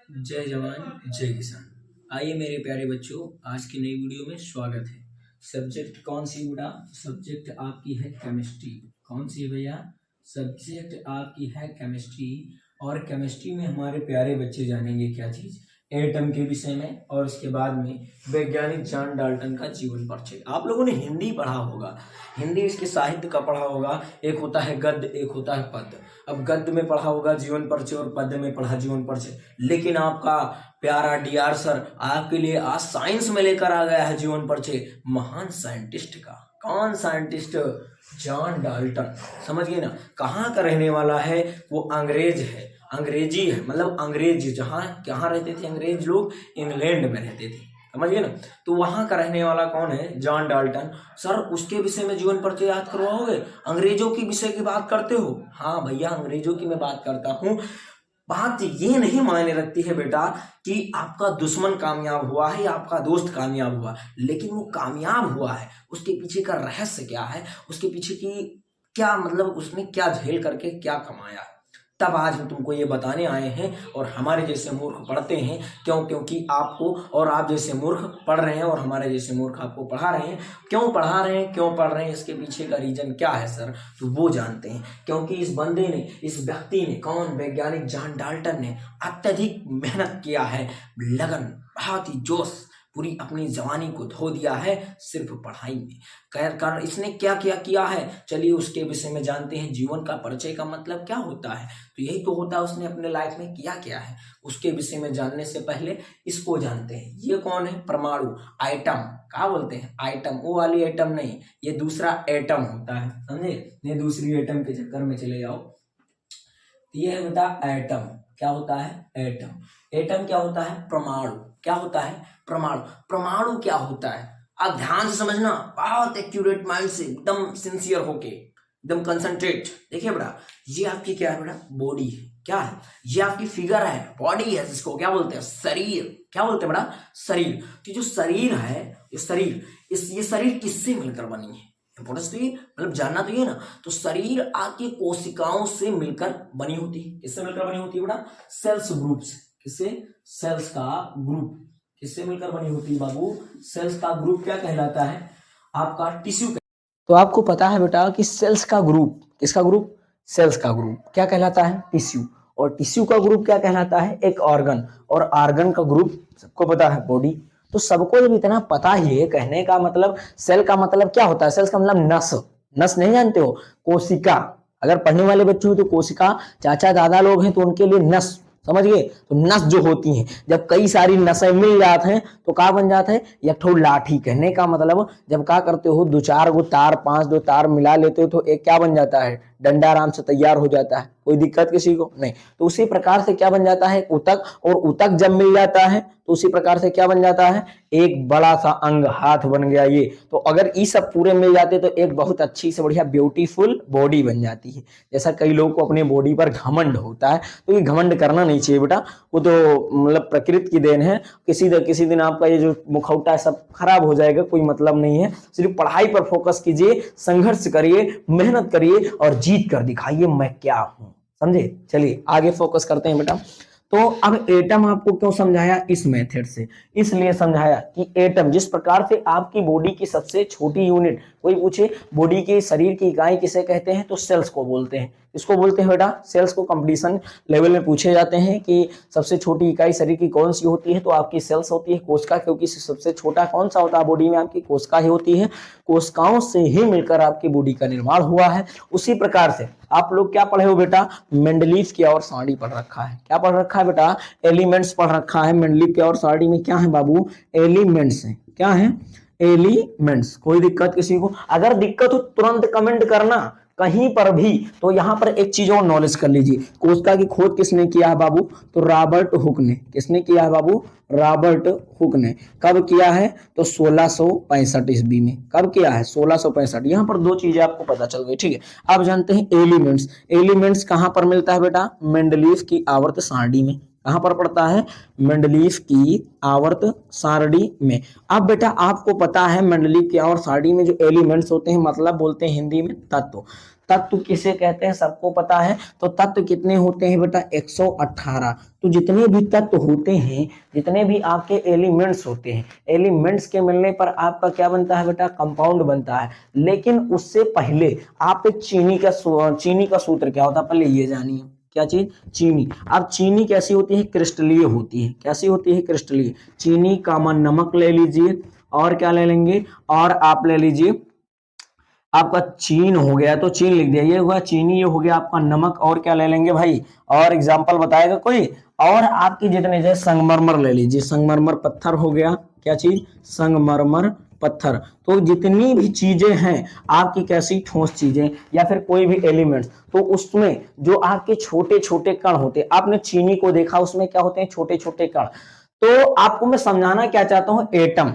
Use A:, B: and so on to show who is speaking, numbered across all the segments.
A: जय जवान जय किसान। आइए मेरे प्यारे बच्चों, आज की नई वीडियो में स्वागत है। सब्जेक्ट कौन सी बेटा? सब्जेक्ट आपकी है केमिस्ट्री। कौन सी है भैया? सब्जेक्ट आपकी है केमिस्ट्री। और केमिस्ट्री में हमारे प्यारे बच्चे जानेंगे क्या चीज? एटम के विषय में, और इसके बाद में वैज्ञानिक जॉन डाल्टन का जीवन परिचय। आप लोगों ने हिंदी पढ़ा होगा, हिंदी इसके साहित्य का पढ़ा होगा। एक होता है गद्य, एक होता है पद्य। अब गद्य में पढ़ा होगा जीवन परिचय और पद्य में पढ़ा जीवन परिचय। लेकिन आपका प्यारा डीआर सर आपके लिए आज साइंस में लेकर आ गया है जीवन परिचय महान साइंटिस्ट का। कौन साइंटिस्ट? John Dalton. समझ गए ना? कहाँ का रहने वाला है? वो अंग्रेज है, अंग्रेजी है, मतलब अंग्रेज जहाँ कहाँ रहते थे अंग्रेज लोग? इंग्लैंड में रहते थे। समझ गए ना? तो वहां का रहने वाला कौन है? John Dalton. सर उसके विषय में जीवन परिचय याद करवाओगे? अंग्रेजों की विषय की बात करते हो? हाँ भैया, अंग्रेजों की मैं बात करता हूँ। बात ये नहीं मायने रखती है बेटा कि आपका दुश्मन कामयाब हुआ है या आपका दोस्त कामयाब हुआ, लेकिन वो कामयाब हुआ है, उसके पीछे का रहस्य क्या है, उसके पीछे की क्या मतलब, उसने क्या झेल करके क्या कमाया। तब आज हम तुमको ये बताने आए हैं। और हमारे जैसे मूर्ख पढ़ते हैं क्यों? क्योंकि आपको और आप जैसे मूर्ख पढ़ रहे हैं और हमारे जैसे मूर्ख आपको पढ़ा रहे हैं। क्यों पढ़ा रहे हैं, क्यों पढ़ रहे हैं, इसके पीछे का रीजन क्या है सर? तो वो जानते हैं। क्योंकि इस बंदे ने, इस व्यक्ति ने, कौन? वैज्ञानिक जॉन डाल्टन ने अत्यधिक मेहनत किया है, लगन, बहुत ही जोश, पूरी अपनी जवानी को धो दिया है सिर्फ पढ़ाई में। कारण इसने क्या क्या किया है, चलिए उसके विषय में जानते हैं। जीवन का परिचय का मतलब क्या होता है? तो यही तो होता है उसने अपने लाइफ में किया क्या है। उसके विषय में जानने से पहले इसको जानते हैं। ये कौन है? परमाणु, आइटम। क्या बोलते हैं? आइटम। वो वाली एटम नहीं, ये दूसरा एटम होता है, समझे? ये दूसरी एटम के चक्कर में चले जाओ। ये है बेटा एटम। क्या होता है? एटम। एटम क्या होता है? परमाणु। क्या होता है? परमाणु। परमाणु क्या होता है? आप ध्यान से समझना, बहुत एक्यूरेट माइंड से, एकदम सिंसियर होके, एकदम कंसंट्रेट। देखिए बेटा, ये आपकी क्या है बेटा? बॉडी है। क्या है? ये आपकी फिगर है, बॉडी है, जिसको क्या बोलते हैं? शरीर। क्या बोलते हैं बेटा? शरीर। तो जो शरीर है, ये शरीर, ये शरीर किससे मिलकर बनी है? इंपॉर्टेंस तो ये, मतलब जानना तो ये ना। तो शरीर आपकी कोशिकाओं से मिलकर बनी होती है। किससे मिलकर बनी होती है बेटा? सेल्स ग्रुप से। किससे? सेल्स का ग्रुप। किससे मिलकर बनी होती है बाबू? सेल्स का ग्रुप क्या कहलाता है? आपका टिश्यू। तो आपको पता है बेटा कि सेल्स का ग्रुप, किसका ग्रुप? सेल्स का ग्रुप क्या कहलाता है? टिश्यू। और टिश्यू का ग्रुप क्या कहलाता है? एक ऑर्गन। और ऑर्गन का ग्रुप सबको पता है, बॉडी। तो सबको जब इतना पता ही है, कहने का मतलब सेल का मतलब क्या होता है? सेल्स का मतलब नस। नस नहीं जानते हो? कोशिका। अगर पढ़ने वाले बच्चे हो तो कोशिका, चाचा दादा लोग हैं तो उनके लिए नस। समझ गए? तो नस जो होती हैं, जब कई सारी नसें मिल जाते हैं तो क्या बन जाता है? एक ठो लाठी। कहने का मतलब जब क्या करते हो, दो चार गो तार, पांच दो तार मिला लेते हो तो एक क्या बन जाता है? डंडा आराम से तैयार हो जाता है। कोई दिक्कत किसी को नहीं। तो उसी प्रकार से क्या बन जाता है? उतक। और उतक जब मिल जाता है तो उसी प्रकार से क्या बन जाता है? एक बड़ा सा अंग, हाथ बन गया ये। तो अगर ये सब पूरे मिल जाते तो एक बहुत अच्छी से बढ़िया ब्यूटीफुल बॉडी बन जाती है। जैसा कई लोगों को अपने बॉडी पर घमंड होता है, तो ये घमंड करना नहीं चाहिए बेटा। वो तो मतलब प्रकृति की देन है। किसी दिन आपका ये जो मुखौटा है सब खराब हो जाएगा, कोई मतलब नहीं है। सिर्फ पढ़ाई पर फोकस कीजिए, संघर्ष करिए, मेहनत करिए और जीत कर दिखाइए मैं क्या हूं। समझे? चलिए आगे फोकस करते हैं बेटा। तो अब एटम आपको क्यों समझाया? इस मेथड से इसलिए समझाया कि एटम जिस प्रकार से आपकी बॉडी की सबसे छोटी यूनिट, कोई पूछे बॉडी की, शरीर की इकाई किसे कहते हैं? तो सेल्स को बोलते हैं। इसको बोलते हैं बेटा सेल्स को। कंपटीशन लेवल में पूछे जाते हैं कि सबसे छोटी इकाई शरीर की कौन सी होती है, तो आपकी सेल्स होती है। कोशिका, क्योंकि सबसे छोटा कौन सा होता है बॉडी में? आपकी कोशिका ही होती है। कोशिकाओं से ही मिलकर आपकी बॉडी का निर्माण हुआ है। उसी प्रकार से आप लोग क्या पढ़े हो बेटा? मेंडलीव की और सारणी पढ़ रखा है। क्या पढ़ रखा है बेटा? एलिमेंट्स पढ़ रखा है। मेंडलीव की और सारणी में क्या है बाबू? एलिमेंट्स है। क्या है? एलिमेंट्स। कोई दिक्कत किसी को? अगर दिक्कत हो तुरंत कमेंट करना कहीं पर भी। तो यहां पर एक चीज और नॉलेज कर लीजिए। कोशिका की खोज किसने किया है बाबू? तो रॉबर्ट हुक ने। किसने किया है बाबू? रॉबर्ट हुक ने। कब किया है? तो 1665 ईस्वी में। कब किया है? 1665। यहां पर दो चीजें आपको पता चल गई, ठीक है। आप जानते हैं एलिमेंट्स। एलिमेंट्स कहां पर मिलता है बेटा? मेंडलीव की आवर्त सारणी में। कहां पर पड़ता है? मेंडलीव की आवर्त सारणी में। अब बेटा आपको पता है मेंडलीव की आवर्त सारणी में जो एलिमेंट्स होते हैं, मतलब बोलते हैं हिंदी में तत्व।
B: तत्व किसे कहते हैं सबको पता है। तो तत्व कितने होते हैं बेटा 118। तो जितने भी तत्व होते हैं, जितने भी आपके एलिमेंट्स होते हैं, एलिमेंट्स के मिलने पर आपका क्या बनता है बेटा कंपाउंड बनता है। लेकिन उससे पहले आप एक चीनी का सूत्र क्या होता है पहले ये जानिए। क्या चीज? चीनी। अब चीनी कैसी होती है? क्रिस्टलीय होती है। कैसी होती है? क्रिस्टलीय। चीनी कॉमन नमक ले लीजिए, और क्या ले लेंगे, और आप ले लीजिए आपका चीन हो गया, तो चीन लिख दिया, ये हुआ चीनी, ये हो गया आपका नमक, और क्या ले लेंगे भाई, और एग्जांपल बताएगा कोई, और आपकी जितने जैसे संगमरमर ले लीजिए, संगमरमर पत्थर हो गया, क्या चीज? संगमरमर पत्थर। तो जितनी भी चीजें हैं आपकी कैसी ठोस चीजें या फिर कोई भी एलिमेंट्स, तो उसमें जो आपके छोटे छोटे कण होते हैं, आपने चीनी को देखा उसमें क्या होते हैं? छोटे छोटे कण। तो आपको मैं समझाना क्या चाहता हूं, एटम।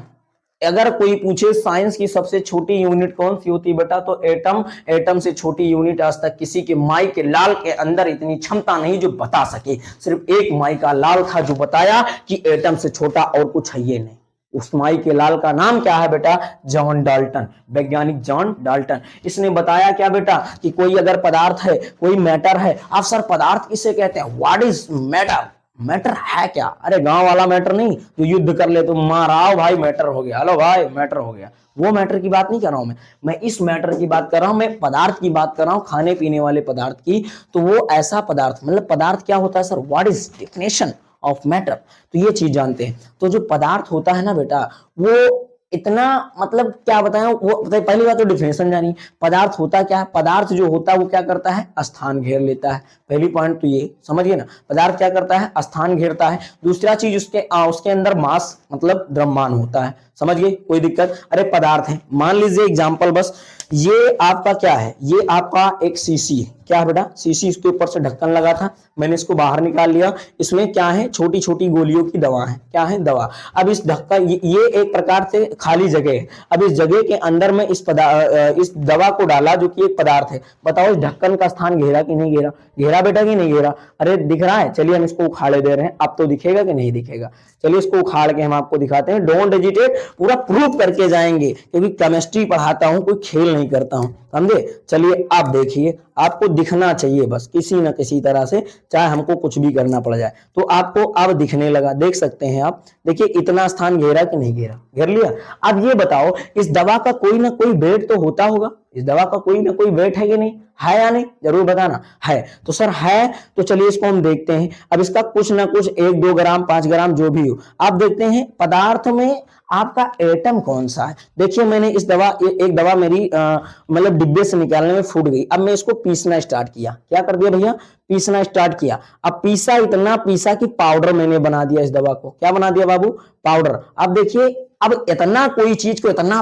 B: अगर कोई पूछे साइंस की सबसे छोटी यूनिट कौन सी होती है बेटा, तो एटम। एटम से छोटी यूनिट आज तक किसी के माई के लाल के अंदर इतनी क्षमता नहीं जो बता सके। सिर्फ एक माई का लाल था जो बताया कि एटम से छोटा और कुछ है ये नहीं। उस माई के लाल का नाम क्या है बेटा? जॉन डाल्टन, वैज्ञानिक जॉन डाल्टन। इसने बताया क्या बेटा कि कोई अगर पदार्थ है, कोई मैटर है। आप सर पदार्थ किसे कहते हैं? What is matter? मैटर है क्या? अरे गांव वाला मैटर नहीं जो युद्ध कर ले तो माराओ भाई मैटर हो गया, हेलो भाई मैटर हो गया, वो मैटर की बात नहीं कर रहा हूं मैं इस मैटर की बात कर रहा हूं, मैं पदार्थ की बात कर रहा हूं, खाने पीने वाले पदार्थ की। तो वो ऐसा पदार्थ, मतलब पदार्थ क्या होता है sir? What is definition of matter? तो ये चीज जानते हैं। तो जो पदार्थ होता है ना बेटा, वो इतना, मतलब क्या बताएं, वो पहली बात तो डिफिनेशन जानिए। पदार्थ होता क्या है? पदार्थ जो होता है वो क्या करता है? स्थान घेर लेता है। पहली पॉइंट तो ये समझिए ना, पदार्थ क्या करता है? स्थान घेरता है। दूसरा चीज उसके अंदर मास मतलब द्रव्यमान होता है। समझ गए? कोई दिक्कत? अरे पदार्थ है, मान लीजिए एग्जांपल बस, ये आपका क्या है? ये आपका एक सीसी है। क्या है बेटा? सीसी। इसके ऊपर से ढक्कन लगा था, मैंने इसको बाहर निकाल लिया। इसमें क्या है? छोटी छोटी गोलियों की दवा है। क्या है? दवा। अब इस ढक्कन, ये एक प्रकार से खाली जगह है। अब इस जगह के अंदर में इस दवा को डाला जो कि एक पदार्थ है। बताओ इस ढक्कन का स्थान घेरा कि नहीं घेरा? घेरा बेटा कि नहीं घेरा? अरे दिख रहा है। चलिए हम इसको उखाड़े दे रहे हैं, अब तो दिखेगा कि नहीं दिखेगा? चलिए इसको उखाड़ के हम आपको दिखाते हैं। डोंट हेजिटेट, पूरा प्रूफ करके जाएंगे, क्योंकि केमिस्ट्री पढ़ाता हूं, कोई खेल नहीं करता हूं, समझे? चलिए आप देखिए, आपको दिखना चाहिए बस किसी ना किसी तरह से, चाहे हमको कुछ भी करना पड़ जाए। तो आपको अब दिखने लगा, देख सकते हैं आप। देखिए इतना स्थान घेरा कि नहीं घेरा? घेर लिया। अब ये बताओ, इस दवा का कोई ना कोई वेट तो होता होगा। इस दवा का कोई ना कोई वेट है कि नहीं? है या नहीं? जरूर बताना। है। तो सर है, तो चलिए इसको हम देखते हैं। अब इसका कुछ ना कुछ 1-2 ग्राम 5 ग्राम जो भी हो, आप देखते हैं पदार्थ में आपका एटम कौन सा है। देखिए मैंने इस दवा, एक दवा मेरी मतलब डिब्बे से निकालने में फूट गई। अब मैं इसको पीसना स्टार्ट किया। क्या कर दिया भैया? पीसना स्टार्ट किया। अब पीसा, इतना पीसा कि पाउडर मैंने बना दिया इस दवा को। क्या बना दिया बाबू? पाउडर। अब देखिए, अब इतना कोई चीज को इतना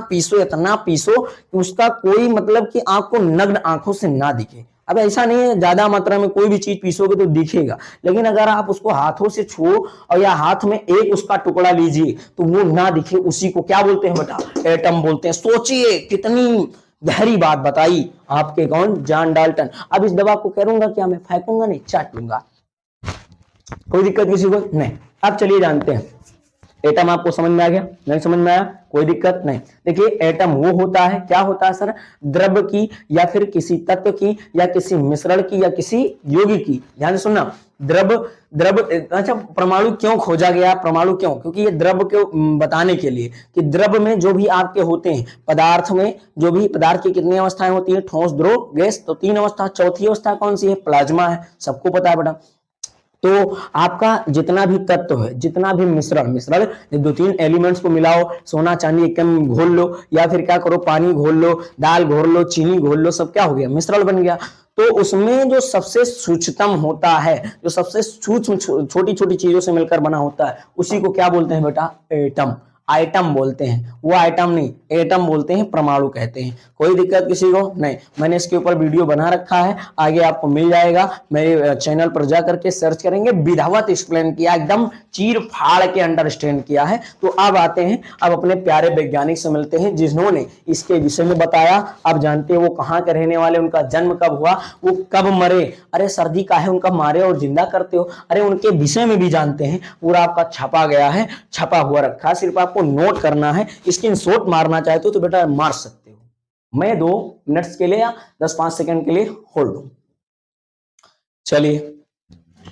B: पीसो कि उसका कोई मतलब कि आपको नग्न आंखों से ना दिखे। अब ऐसा नहीं है ज्यादा मात्रा में कोई भी चीज पीसोगे तो दिखेगा, लेकिन अगर आप उसको हाथों से छुओ और या हाथ में एक उसका टुकड़ा लीजिए तो वो ना दिखे, उसी को क्या बोलते हैं बेटा? एटम बोलते हैं। सोचिए कितनी गहरी बात बताई आपके कौन? John Dalton. अब इस दवा को करूंगा क्या मैं? फेंकूंगा नहीं, चाट लूंगा। कोई दिक्कत किसी को नहीं। अब चलिए जानते हैं, एटम आपको समझ में आ गया? नहीं समझ में आया? कोई दिक्कत नहीं। देखिए एटम वो होता है, क्या होता है सर? द्रव्य की या फिर किसी तत्व की या किसी मिश्रण की या किसी यौगिक की। ध्यान से सुनना, द्रव्य। अच्छा, परमाणु क्यों खोजा गया? परमाणु क्यों? क्योंकि ये द्रव्य को बताने के लिए कि द्रव्य में जो भी आपके होते हैं, पदार्थ में जो भी पदार्थ की कितनी अवस्थाएं होती है? ठोस, द्रव, गैस। तो 3 अवस्था। चौथी अवस्था कौन सी है? प्लाज्मा है। सबको पता है बेटा। तो आपका जितना भी तत्व है, जितना भी मिश्रण 2-3 एलिमेंट्स को मिलाओ, सोना चांदी एकदम घोल लो, या फिर क्या करो, पानी घोल लो, दाल घोल लो, चीनी घोल लो, सब क्या हो गया? मिश्रण बन गया। तो उसमें जो सबसे सूक्ष्मतम होता है, जो सबसे सूक्ष्म छोटी छोटी चीजों से मिलकर बना होता है, उसी को क्या बोलते हैं बेटा? एटम। आइटम बोलते हैं। वो आइटम नहीं, एटम बोलते हैं, परमाणु कहते हैं। कोई दिक्कत किसी को नहीं? मैंने इसके ऊपर वीडियो बना रखा है, आगे आपको मिल जाएगा। मेरे चैनल पर जा करके सर्च करेंगे, विधिवत एक्सप्लेन किया, एकदम चीर फाड़ के अंडरस्टैंड किया है। तो अब आते हैं, अब अपने प्यारे वैज्ञानिक से मिलते हैं जिन्होंने इसके विषय में बताया। अब जानते हैं वो कहाँ के रहने वाले, उनका जन्म कब हुआ, वो कब मरे। अरे सर्दी का है उनका मारे और जिंदा करते हो? अरे उनके विषय में भी जानते हैं। पूरा आपका छपा गया है, छपा हुआ रखा है, सिर्फ आपको नोट करना है। स्क्रीनशॉट मारना चाहते हो तो बेटा मार सकते हो। मैं 2 मिनट्स के लिए या 10-5 सेकंड के लिए होल्ड हूं। चलिए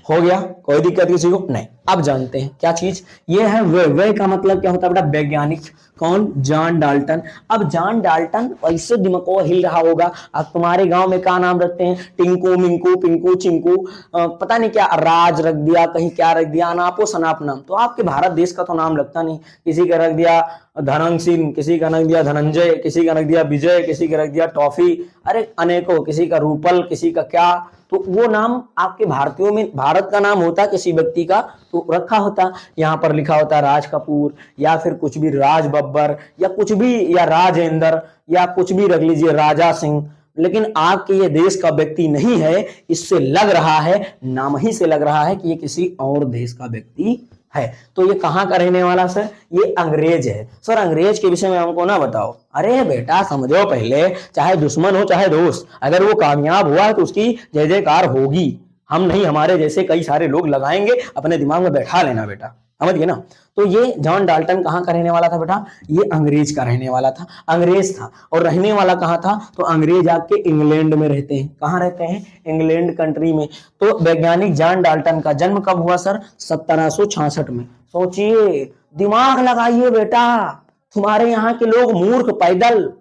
B: हो गया, कोई दिक्कत किसी को नहीं। अब जानते हैं क्या चीज ये है वे का मतलब क्या होता है बेटा, वैज्ञानिक। कौन? John Dalton. अब जॉन डाल्टन वैसे दिमाग हिल रहा होगा। अब तुम्हारे गांव में क्या नाम रखते हैं? टिंकू, मिंकू, पिंकू, चिंकू, पता नहीं क्या राज रख दिया, कहीं क्या रख दिया, अनापो सनाप नाम। तो आपके भारत देश का तो नाम लगता नहीं। किसी का रख दिया धनंग सिंह, किसी का रख दिया धनंजय, किसी का रख दिया विजय, किसी का रख दिया टॉफी, अरे अनेकों, किसी का रूपल, किसी का क्या। तो वो नाम आपके भारतीयों में, भारत का नाम होता किसी व्यक्ति का तो रखा होता। यहाँ पर लिखा होता राज कपूर या फिर कुछ भी राज बब्बर या कुछ भी, या राजेंद्र या कुछ भी रख लीजिए राजा सिंह। लेकिन आपके ये देश का व्यक्ति नहीं है, इससे लग रहा है, नाम ही से लग रहा है कि ये किसी और देश का व्यक्ति है। तो ये कहाँ का रहने वाला सर? ये अंग्रेज है। सर अंग्रेज के विषय में हमको ना बताओ। अरे बेटा समझो पहले, चाहे दुश्मन हो चाहे दोस्त, अगर वो कामयाब हुआ तो उसकी जय जयकार होगी। हम नहीं, हमारे जैसे कई सारे लोग लगाएंगे, अपने दिमाग में बैठा लेना बेटा, समझ गए ना। तो ये जॉन डाल्टन कहाँ का रहने वाला था बेटा? ये अंग्रेज का रहने वाला था, अंग्रेज था। और रहने वाला कहाँ था? तो अंग्रेज आपके इंग्लैंड में रहते हैं। कहाँ रहते हैं? इंग्लैंड कंट्री में। तो वैज्ञानिक जॉन डाल्टन का जन्म कब हुआ सर? 1766 में। सोचिए, दिमाग लगाइए बेटा। तुम्हारे यहाँ के लोग मूर्ख पैदल,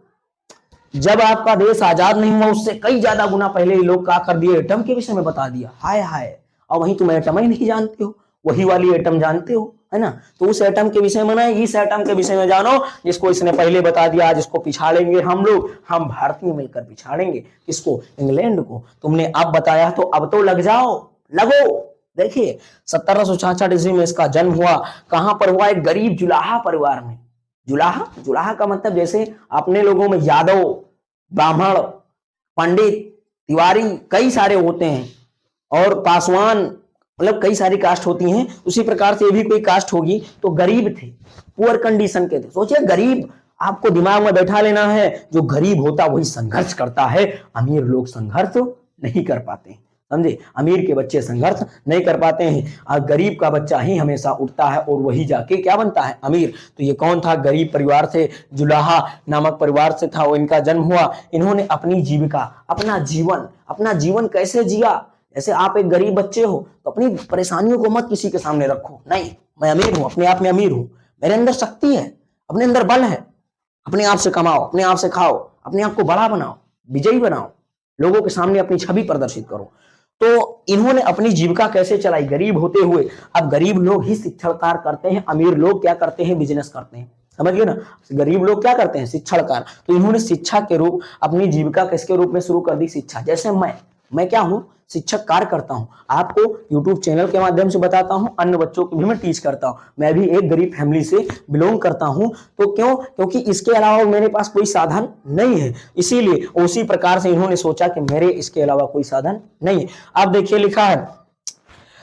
B: जब आपका देश आजाद नहीं हुआ उससे कई ज्यादा गुना पहले ये लोग क्या कर दिए, एटम के विषय में बता दिया। हाय हाय, और वहीं तुम एटम ही नहीं जानते हो, वही वाली एटम जानते हो, है ना। तो उस एटम के विषय में ना, इस एटम के विषय में जानो जिसको इसने पहले बता दिया। जिसको पिछाड़ेंगे हम लोग, हम भारतीय मिलकर पिछाड़ेंगे। किसको? इंग्लैंड को। तुमने अब बताया तो अब तो लग जाओ, लगो। देखिए 1766 ईस्वी में इसका जन्म हुआ। कहां पर हुआ? एक गरीब जुलाहा परिवार में। जुलाहा, जुलाहा का मतलब जैसे अपने लोगों में यादव, ब्राह्मण, पंडित, तिवारी कई सारे होते हैं, और पासवान, मतलब कई सारी कास्ट होती हैं। उसी प्रकार से ये भी कोई कास्ट होगी। तो गरीब थे, पुअर कंडीशन के थे। सोचिए गरीब, आपको दिमाग में बैठा लेना है, जो गरीब होता वही संघर्ष करता है, अमीर लोग संघर्ष नहीं कर पाते, समझे। अमीर के बच्चे संघर्ष नहीं कर पाते हैं, और गरीब का बच्चा ही हमेशा उठता है और वही जाके क्या बनता है? अमीर। तो ये कौन था? गरीब परिवार से, जुलाहा नामक परिवार से था वो इनका जन्म हुआ। इन्होंने अपनी जीविका, अपना जीवन कैसे जिया? जैसे आप एक गरीब बच्चे हो तो अपनी परेशानियों को मत किसी के सामने रखो। नहीं, मैं अमीर हूं, अपने आप में अमीर हूं, मेरे अंदर शक्ति है, अपने अंदर बल है, अपने आप से कमाओ, अपने आप से खाओ, अपने आप को बड़ा बनाओ, विजयी बनाओ, लोगों के सामने अपनी छवि प्रदर्शित करो। तो इन्होंने अपनी जीविका कैसे चलाई गरीब होते हुए? अब गरीब लोग ही शिक्षण कार्य करते हैं, अमीर लोग क्या करते हैं? बिजनेस करते हैं, समझ गए ना। गरीब लोग क्या करते हैं? शिक्षण कार्य। तो इन्होंने शिक्षा के रूप, अपनी जीविका किसके रूप में शुरू कर दी? शिक्षा। जैसे मैं क्या हूं? शिक्षक कार्य करता हूं, आपको YouTube चैनल के माध्यम से बताता हूं, अन्य बच्चों को भी मैं टीच करता हूं। मैं भी एक गरीब फैमिली से बिलोंग करता हूं। तो क्यों? क्योंकि इसके अलावा मेरे पास कोई साधन नहीं है, इसीलिए उसी प्रकार से इन्होंने सोचा कि मेरे इसके अलावा कोई साधन नहीं है। अब देखिए लिखा है,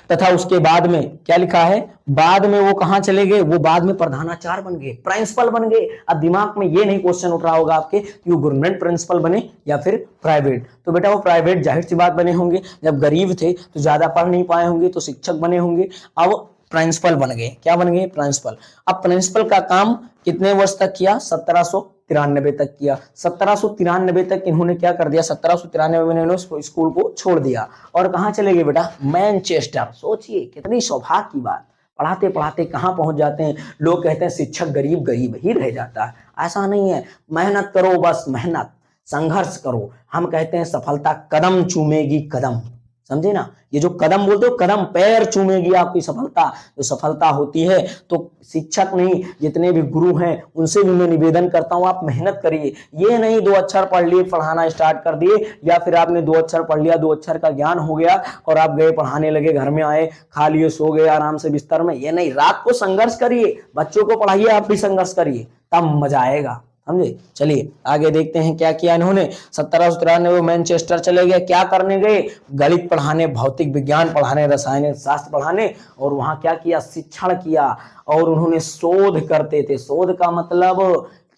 B: तथा उसके बाद में क्या लिखा है? बाद में वो कहां चले गए? वो बाद में प्रधानाचार्य बन गए, प्रिंसिपल बन गए। अब दिमाग में ये नहीं क्वेश्चन उठ रहा होगा आपके कि वो गवर्नमेंट प्रिंसिपल बने या फिर प्राइवेट। तो बेटा वो प्राइवेट, जाहिर सी बात बने होंगे, जब गरीब थे तो ज्यादा पढ़ नहीं पाए होंगे तो शिक्षक बने होंगे। अब प्रिंसिपल बन गए। क्या बन गए? प्रिंसिपल। अब प्रिंसिपल का काम कितने वर्ष तक किया? 1793 तक किया। 1793 तक इन्होंने क्या कर दिया? 1793 में इन्होंने स्कूल को छोड़ दिया और कहां चले गए बेटा? मैनचेस्टर। सोचिए कितनी सौभाग्य की बात, पढ़ाते पढ़ाते कहां पहुंच जाते हैं। लोग कहते हैं शिक्षक गरीब गरीब ही रह जाता है, ऐसा नहीं है। मेहनत करो, बस मेहनत, संघर्ष करो। हम कहते हैं सफलता कदम चूमेगी, कदम, समझे ना। ये जो कदम बोलते हो, कदम पैर चूमेगी आपकी सफलता। जो सफलता होती है तो शिक्षक नहीं, जितने भी गुरु हैं उनसे भी मैं निवेदन करता हूं, आप मेहनत करिए। ये नहीं 2 अक्षर पढ़ लिए पढ़ाना स्टार्ट कर दिए, या फिर आपने 2 अक्षर पढ़ लिया, 2 अक्षर का ज्ञान हो गया और आप गए पढ़ाने लगे, घर में आए, खा लिए, सो गए आराम से बिस्तर में। ये नहीं, रात को संघर्ष करिए, बच्चों को पढ़ाइए, आप भी संघर्ष करिए, तब मजा आएगा, समझे। चलिए आगे देखते हैं क्या किया इन्होंने। 1793 मैनचेस्टर चले गए। क्या करने गए? गणित पढ़ाने, भौतिक विज्ञान पढ़ाने, रासायनिक शास्त्र पढ़ाने, और वहां क्या किया? शिक्षण किया। और उन्होंने शोध करते थे। शोध का मतलब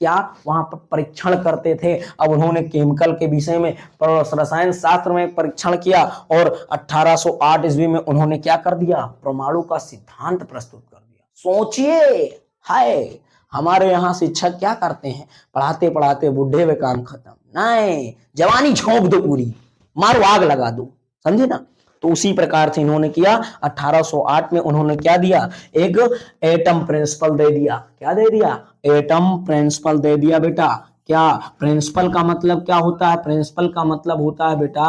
B: क्या? वहां पर परीक्षण करते थे। अब उन्होंने केमिकल के विषय में, रसायन शास्त्र में परीक्षण किया, और 1808 ईस्वी में उन्होंने क्या कर दिया? परमाणु का सिद्धांत प्रस्तुत कर दिया। सोचिए, हाय, हमारे यहाँ शिक्षक क्या करते हैं? पढ़ाते पढ़ाते बुढ़े हुए काम खत्म। नहीं, जवानी झोंक दो पूरी, मारो आग लगा दो, समझे ना। तो उसी प्रकार से इन्होंने किया 1808 में उन्होंने क्या दिया, एक एटम प्रिंसिपल दे दिया। क्या दे दिया, एटम प्रिंसिपल दे दिया बेटा। क्या प्रिंसिपल का मतलब क्या होता है, प्रिंसिपल का मतलब होता है बेटा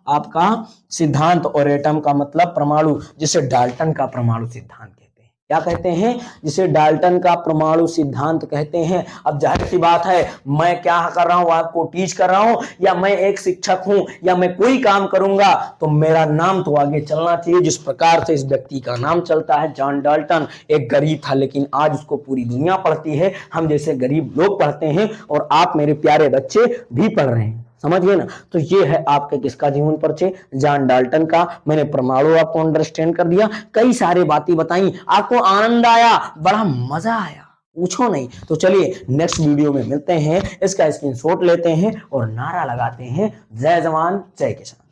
B: आपका सिद्धांत, और एटम का मतलब परमाणु, जिसे डाल्टन का परमाणु सिद्धांत कहते हैं। क्या कहते हैं, जिसे डाल्टन का परमाणु सिद्धांत कहते हैं। अब जाहिर सी बात है, मैं क्या कर रहा हूं, आपको टीच कर रहा हूं, या मैं एक शिक्षक हूं, या मैं कोई काम करूंगा तो मेरा नाम तो आगे चलना चाहिए। जिस प्रकार से इस व्यक्ति का नाम चलता है, जॉन डाल्टन, एक गरीब था लेकिन आज उसको पूरी दुनिया पढ़ती है, हम जैसे गरीब लोग पढ़ते हैं, और आप मेरे प्यारे बच्चे भी पढ़ रहे हैं, समझ गए ना। तो ये है आपके किसका जीवन परिचय, जॉन डाल्टन का। मैंने परमाणु आपको अंडरस्टैंड कर दिया, कई सारे बातें बताई, आपको आनंद आया, बड़ा मजा आया, पूछो नहीं। तो चलिए नेक्स्ट वीडियो में मिलते हैं, इसका स्क्रीनशॉट लेते हैं और नारा लगाते हैं, जय जवान जय किसान।